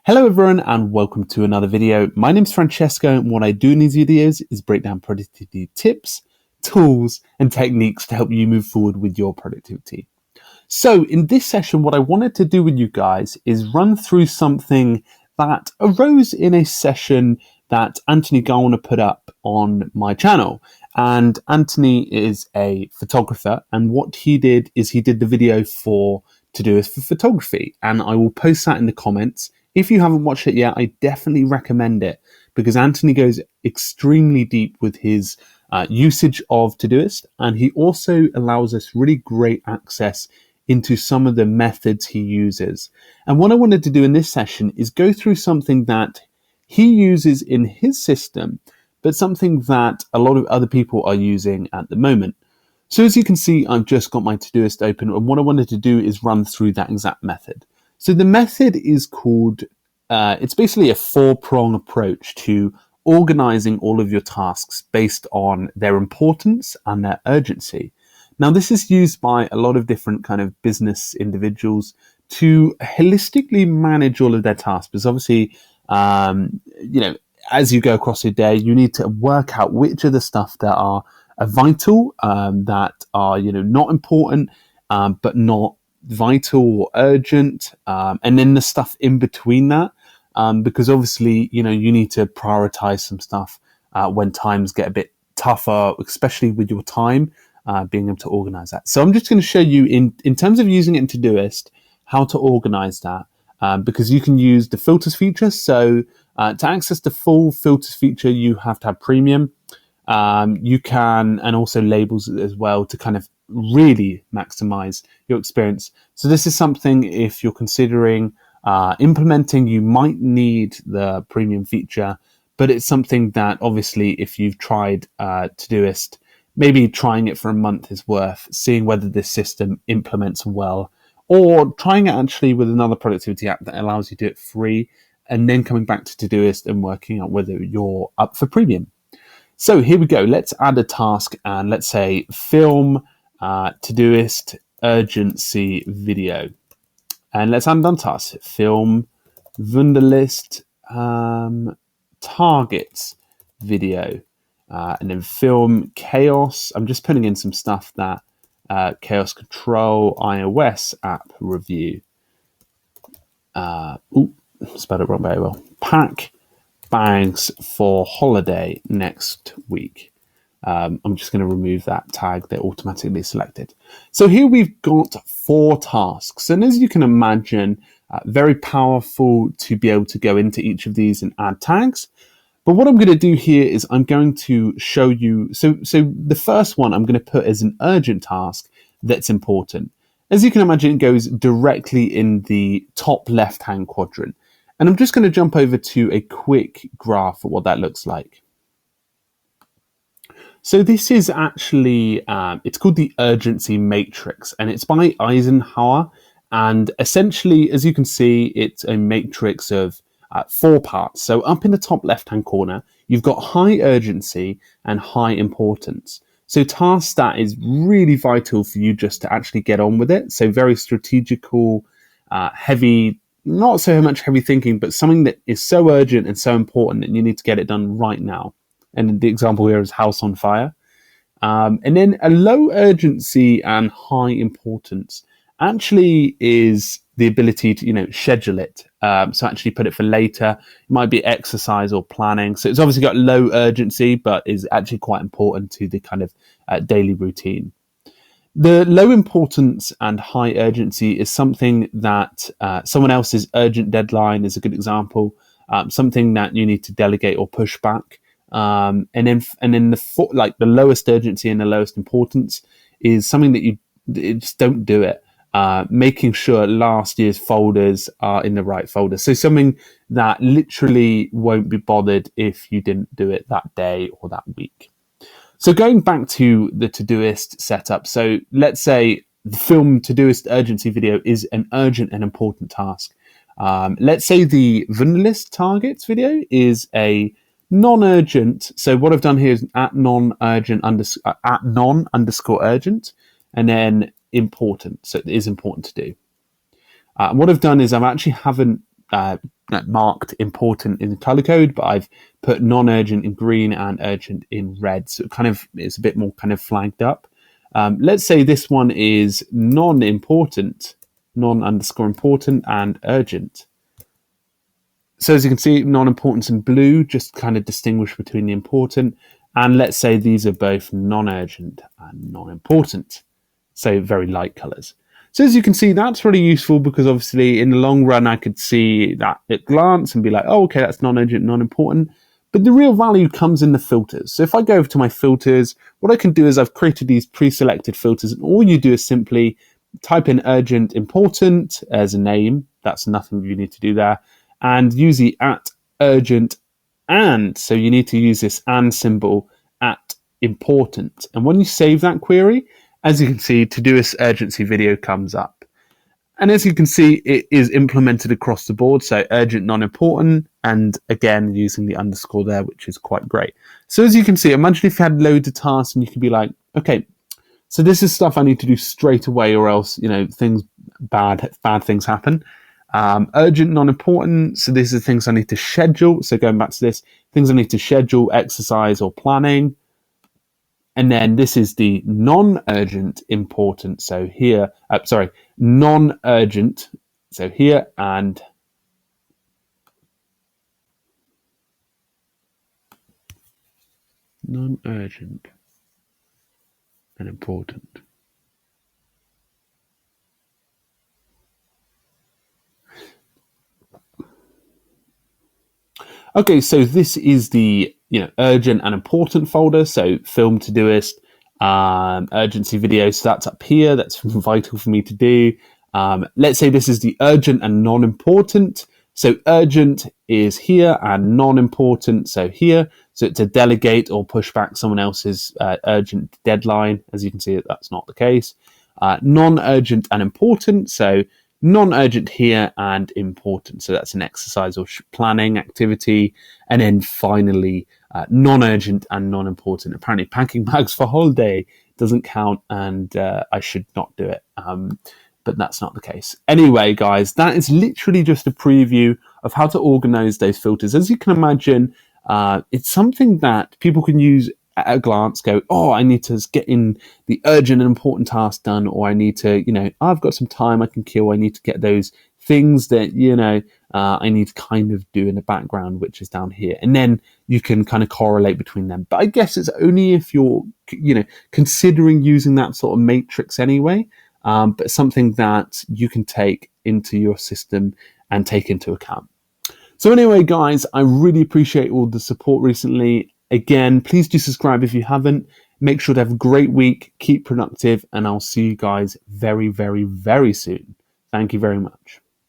Hello everyone and welcome to another video. My name's Francesco and what I do in these videos is break down productivity tips, tools and techniques to help you move forward with your productivity. So in this session, what I wanted to do with you guys is run through something that arose in a session that Anthony Garner put up on my channel. And Anthony is a photographer, and what he did is he did the video for Todoist for photography, and I will post that in the comments. If you haven't watched it yet, I definitely recommend it because Anthony goes extremely deep with his usage of Todoist, and he also allows us really great access into some of the methods he uses. And what I wanted to do in this session is go through something that he uses in his system, but something that a lot of other people are using at the moment. So as you can see, I've just got my Todoist open, and what I wanted to do is run through that exact method. So the method is called, it's basically a 4-prong approach to organizing all of your tasks based on their importance and their urgency. Now, this is used by a lot of different kind of business individuals to holistically manage all of their tasks. Because obviously, as you go across your day, you need to work out which of the stuff that are vital, that are, not important, but not vital or urgent, and then the stuff in between that, because obviously you need to prioritize some stuff when times get a bit tougher, especially with your time, being able to organize that. So I'm just going to show you in terms of using it in Todoist how to organize that, because you can use the filters feature. So to access the full filters feature, you have to have premium. You can, and also labels as well, to kind of really maximize your experience. So this is something, if you're considering implementing, you might need the premium feature, but it's something that obviously if you've tried Todoist, maybe trying it for a month is worth seeing whether this system implements well, or trying it actually with another productivity app that allows you to do it free, and then coming back to Todoist and working out whether you're up for premium. So here we go. Let's add a task and let's say film Todoist urgency video. And let's add another task. Film Wunderlist targets video. And then film chaos. I'm just putting in some stuff that chaos control iOS app review. Spelled it wrong very well. Pack bags for holiday next week. I'm just going to remove that tag that automatically selected. So here we've got 4 tasks, and as you can imagine, very powerful to be able to go into each of these and add tags. But what I'm going to do here is I'm going to show you, so the first one I'm going to put as an urgent task that's important. As you can imagine, it goes directly in the top left-hand quadrant. And I'm just going to jump over to a quick graph of what that looks like. So this is actually, it's called the urgency matrix, and it's by Eisenhower. And essentially, as you can see, it's a matrix of 4 parts. So up in the top left-hand corner, you've got high urgency and high importance. So tasks that is really vital for you just to actually get on with it. So very strategical, heavy, not so much heavy thinking, but something that is so urgent and so important that you need to get it done right now. And the example here is house on fire. And then a low urgency and high importance actually is the ability to, schedule it. So actually put it for later. It might be exercise or planning. So it's obviously got low urgency, but is actually quite important to the kind of daily routine. The low importance and high urgency is something that someone else's urgent deadline is a good example. Something that you need to delegate or push back. And then the lowest urgency and the lowest importance is something that you just don't do it. Making sure last year's folders are in the right folder. So something that literally won't be bothered if you didn't do it that day or that week. So going back to the Todoist setup. So let's say the film Todoist urgency video is an urgent and important task. Let's say the Wunderlist targets video is a non-urgent. So what I've done here is at non-urgent at non_urgent, and then important. So it is important to do. What I've done is I actually haven't marked important in the color code, but I've put non-urgent in green and urgent in red. So it kind of is a bit more kind of flagged up. Let's say this one is non-important, non_important and urgent. So as you can see, non-importance in blue just kind of distinguish between the important. And let's say these are both non-urgent and non-important. So very light colors. So as you can see, that's really useful because obviously in the long run, I could see that at glance and be like, oh, okay, that's non-urgent, non-important. But the real value comes in the filters. So if I go over to my filters, what I can do is I've created these pre-selected filters, and all you do is simply type in urgent, important as a name. That's nothing you need to do there. And use the @urgent and. So you need to use this and symbol at important. And when you save that query, as you can see, Todoist urgency video comes up. And as you can see, it is implemented across the board. So urgent, non-important, and again, using the underscore there, which is quite great. So as you can see, imagine if you had loads of tasks and you could be like, okay, so this is stuff I need to do straight away or else, things bad things happen. Urgent, non-important. So these are things I need to schedule. So going back to this, things I need to schedule, exercise or planning. And then this is the non-urgent important. So here, non-urgent. So here and non-urgent and important. Okay, so this is the urgent and important folder. So film Todoist, urgency video. So that's up here. That's vital for me to do. Let's say this is the urgent and non-important. So urgent is here and non-important, so here. So to delegate or push back someone else's urgent deadline. As you can see, that's not the case. Non-urgent and important. So non-urgent here and important. So that's an exercise or planning activity. And then finally, non-urgent and non-important. Apparently packing bags for holiday doesn't count and I should not do it. But that's not the case. Anyway, guys, that is literally just a preview of how to organize those filters. As you can imagine, it's something that people can use at a glance, go, oh, I need to get in the urgent and important task done, or I need to, I've got some time I can kill. I need to get those things that, I need to kind of do in the background, which is down here. And then you can kind of correlate between them. But I guess it's only if you're, considering using that sort of matrix anyway. But something that you can take into your system and take into account. So anyway, guys, I really appreciate all the support recently. Again, please do subscribe if you haven't. Make sure to have a great week, keep productive, and I'll see you guys very, very, very soon. Thank you very much.